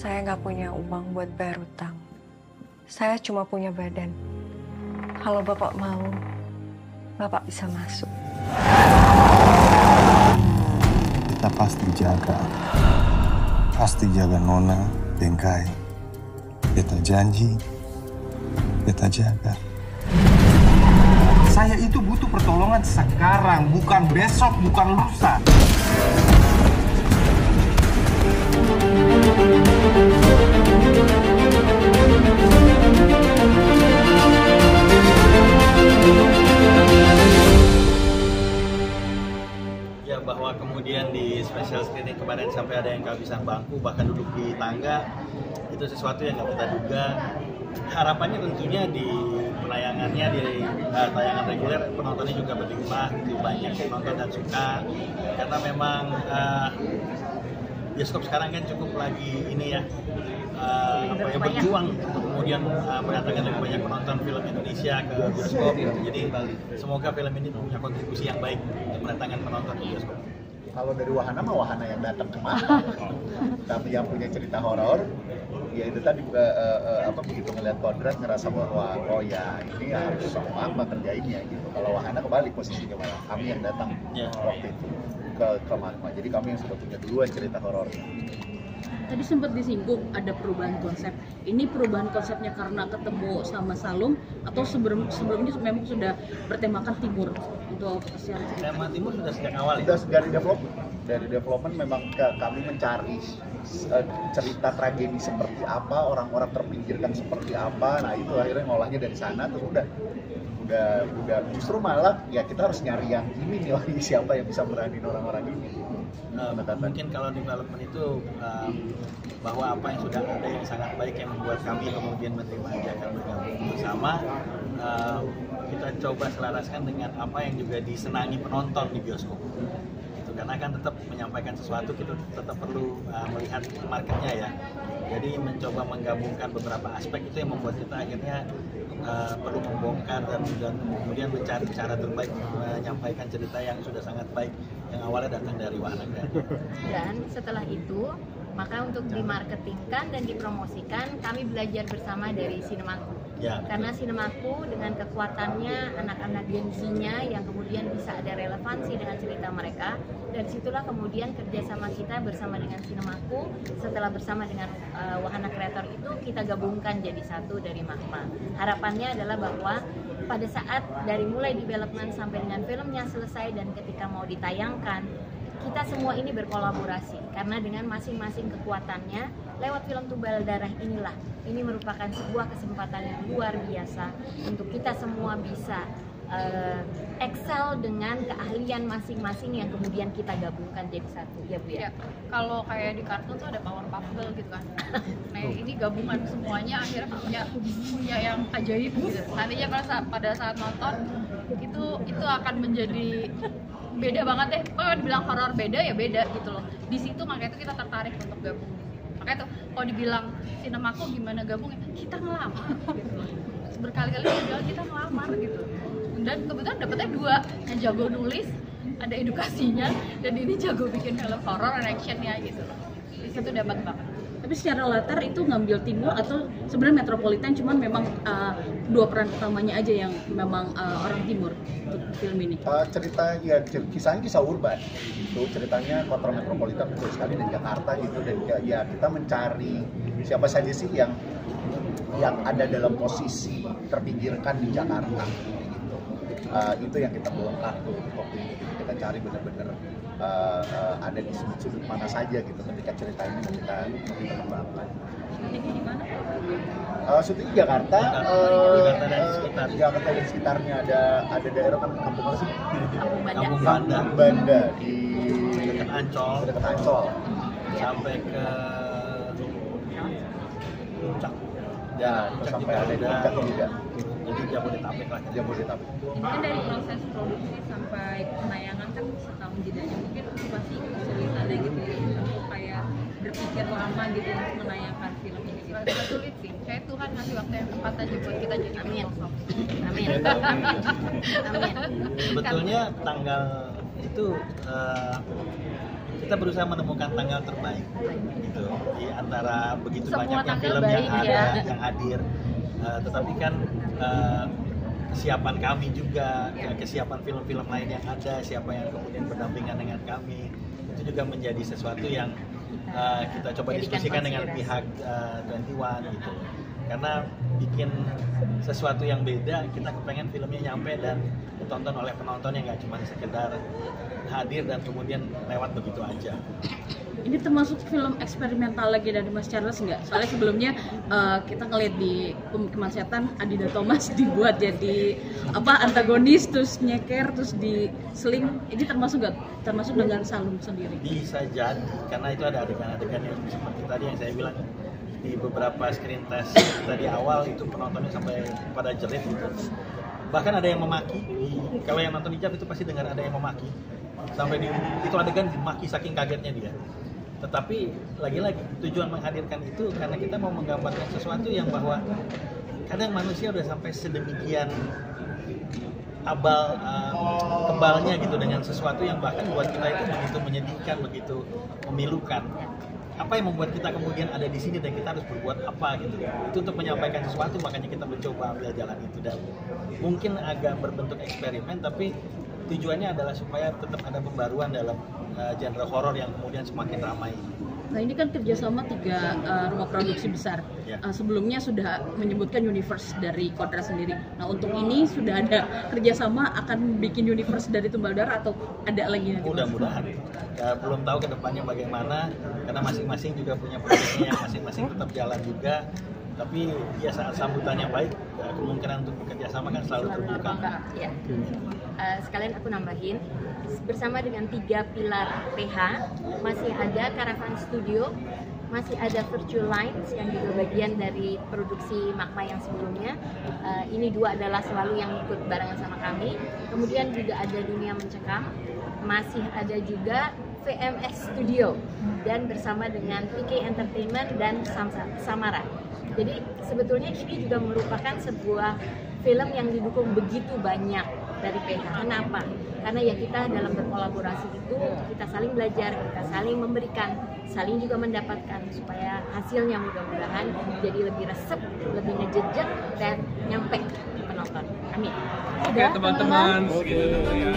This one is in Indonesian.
Saya nggak punya uang buat bayar utang. Saya cuma punya badan. Kalau Bapak mau, Bapak bisa masuk. Kita pasti jaga. Pasti jaga Nona, Bengkai. Kita janji, kita jaga. Saya itu butuh pertolongan sekarang, bukan besok, bukan lusa. Ya, bahwa kemudian di special screening kemarin sampai ada yang kehabisan bangku, bahkan duduk di tangga, itu sesuatu yang nggak kita duga. Harapannya tentunya di penayangannya, di tayangan reguler, penontonnya juga berlimpah, gitu, banyak yang nonton dan suka. Karena memang bioskop sekarang kan cukup lagi ini ya, berjuang untuk kemudian mendatangkan lebih banyak penonton film Indonesia ke bioskop. Jadi semoga film ini punya kontribusi yang baik untuk mendatangkan penonton ke bioskop. Kalau dari wahana mah wahana yang datang kemana, tapi yang punya cerita horor, ya itu tadi begitu ngeliat kodrat ngerasa bahwa oh ya ini harus sama apa kerjainnya gitu. Kalau wahana kebalik posisinya malah kami yang datang waktu itu ke Magma, jadi kami yang sudah punya duluan cerita horornya. Tadi sempat disinggung ada perubahan konsep. Ini perubahan konsepnya karena ketemu sama Salum atau sebelumnya memang sudah bertemakan timur untuk secara cerita? Tema timur sudah sejak awal Sudah ya? dari development memang kami mencari cerita tragedi seperti apa, orang-orang terpinggirkan seperti apa. Nah itu akhirnya ngolahnya dari sana, terus udah justru malah ya kita harus nyari yang ini nih lagi, siapa yang bisa berani orang-orang ini. Mungkin kalau development itu bahwa apa yang sudah ada yang sangat baik yang membuat kami kemudian menerima ajakan bergabung bersama, kita coba selaraskan dengan apa yang juga disenangi penonton di bioskop. Gitu, karena kan tetap menyampaikan sesuatu, kita tetap perlu melihat marketnya ya. Jadi mencoba menggabungkan beberapa aspek itu yang membuat kita akhirnya perlu membongkar dan kemudian mencari cara terbaik menyampaikan cerita yang sudah sangat baik yang awalnya datang dari wahana kreatif. Dan setelah itu, maka untuk dimarketingkan dan dipromosikan, kami belajar bersama dari Sinemaku. Ya, karena Sinemaku dengan kekuatannya, anak-anak Gen Z-nya yang kemudian bisa ada relevansi dengan cerita mereka. Dan situlah kemudian kerjasama kita bersama dengan Sinemaku, setelah bersama dengan wahana kreator itu kita gabungkan jadi satu dari Magma. Harapannya adalah bahwa pada saat dari mulai development sampai dengan filmnya selesai dan ketika mau ditayangkan, kita semua ini berkolaborasi karena dengan masing-masing kekuatannya lewat film Tubal Darah inilah, ini merupakan sebuah kesempatan yang luar biasa untuk kita semua bisa excel dengan keahlian masing-masing yang kemudian kita gabungkan jadi satu, ya Bu ya. Kalau kayak di kartun tuh ada Powerpuff Girl gitu kan. Nah ini gabungan semuanya akhirnya punya yang ajaib gitu. Nantinya pada saat nonton itu akan menjadi beda banget deh. Kalau dibilang horor beda ya beda gitu loh. Di situ makanya itu kita tertarik untuk gabung. Makanya tuh kalau dibilang Sinemaku gimana gabungnya, kita ngelamar gitu loh. Berkali-kali dia bilang kita ngelamar gitu. Dan kebetulan dapetnya dua, yang jago nulis, ada edukasinya, dan ini jago bikin film horror dan actionnya gitu. Di situ dapat banget. Tapi secara latar itu ngambil timur atau sebenarnya metropolitan, cuman memang dua peran utamanya aja yang memang orang timur untuk film ini. Cerita ya kisahnya kisah urban itu, ceritanya kota metropolitan betul sekali dan Jakarta gitu, dan ya kita mencari siapa saja sih yang ada dalam posisi terpinggirkan di Jakarta. Itu yang kita bongkar tuh waktu itu, kita cari benar-benar ada di sudut-sudut mana saja gitu ketika cerita ini kita kembangkan. Syutingnya di mana? Syuting di Jakarta, Jakarta dan sekitarnya, ada daerah kan kampung apa sih? Kampung Banda di dekat Ancol. Sampai ke Puncak. Ya, sampai ada di Puncak juga. Jadi Jabodetabek lah. Jabodetabek. Ini kan dari proses produksi sampai penayangan kan setahun jedanya, mungkin pasti kesulitan ada gitu ya untuk kayak berpikir lama gitu untuk menayangkan film ini gitu. Agak sulit sih, kayak Tuhan ngasih waktu yang tepat aja buat kita jadi filsuf. Amin. Amin. Sebetulnya tanggal itu kita berusaha menemukan tanggal terbaik gitu di antara begitu Semua banyaknya tanggal film yang baik, ada ya. yang hadir. Tetapi kan kesiapan kami juga, kesiapan film-film lain yang ada, siapa yang kemudian berdampingan dengan kami, itu juga menjadi sesuatu yang kita coba diskusikan dengan pihak 21 gitu. Karena bikin sesuatu yang beda, kita kepengen filmnya nyampe dan ditonton oleh penonton yang nggak cuma sekedar hadir dan kemudian lewat begitu aja. Ini termasuk film eksperimental lagi dari Mas Charles nggak? Soalnya sebelumnya kita ngeliat di Pemukiman Setan, Adida Thomas dibuat jadi antagonis, terus nyeker, terus diseling. Ini termasuk nggak? Termasuk dengan Salum sendiri? Bisa jadi, karena itu ada adegan-adegan yang seperti tadi yang saya bilang di beberapa screen test tadi awal itu penontonnya sampai pada jerit gitu. Bahkan ada yang memaki. Kalau yang nonton hijab itu pasti dengar ada yang memaki. Sampai itu adegan dimaki saking kagetnya dia. Tetapi lagi-lagi tujuan menghadirkan itu karena kita mau menggambarkan sesuatu yang bahwa kadang manusia udah sampai sedemikian kebalnya gitu dengan sesuatu yang bahkan buat kita itu begitu menyedihkan, begitu memilukan. Apa yang membuat kita kemudian ada di sini dan kita harus berbuat apa gitu. Itu untuk menyampaikan sesuatu, makanya kita mencoba ambil jalan itu dan mungkin agak berbentuk eksperimen, tapi tujuannya adalah supaya tetap ada pembaruan dalam genre horor yang kemudian semakin ramai. Nah ini kan kerjasama 3 rumah produksi besar. Ya. Sebelumnya sudah menyebutkan universe dari Kodrat sendiri. Nah untuk ini sudah ada kerjasama akan bikin universe dari Tumbal Darah atau ada lagi nanti? Mudah-mudahan. Belum tahu kedepannya bagaimana karena masing-masing juga punya proyeknya yang masing-masing tetap jalan juga. Tapi ya saat sambutannya baik, kemungkinan untuk bekerja sama kan selalu terbuka. Ya. Sekalian aku nambahin, bersama dengan 3 pilar PH, masih ada Caravan Studio, masih ada Virtual Lines yang juga bagian dari produksi Magma yang sebelumnya. Ini 2 adalah selalu yang ikut barengan sama kami. Kemudian juga ada Dunia Mencekam, masih ada juga VMS Studio, dan bersama dengan PK Entertainment dan Samara. Jadi sebetulnya ini juga merupakan sebuah film yang didukung begitu banyak dari PH. Kenapa? Karena ya kita dalam berkolaborasi itu kita saling belajar, kita saling memberikan, saling juga mendapatkan supaya hasilnya mudah-mudahan jadi lebih resep, lebih ngejejek dan nyampe ke penonton. Amin. Oke teman-teman, segitu dulu ya.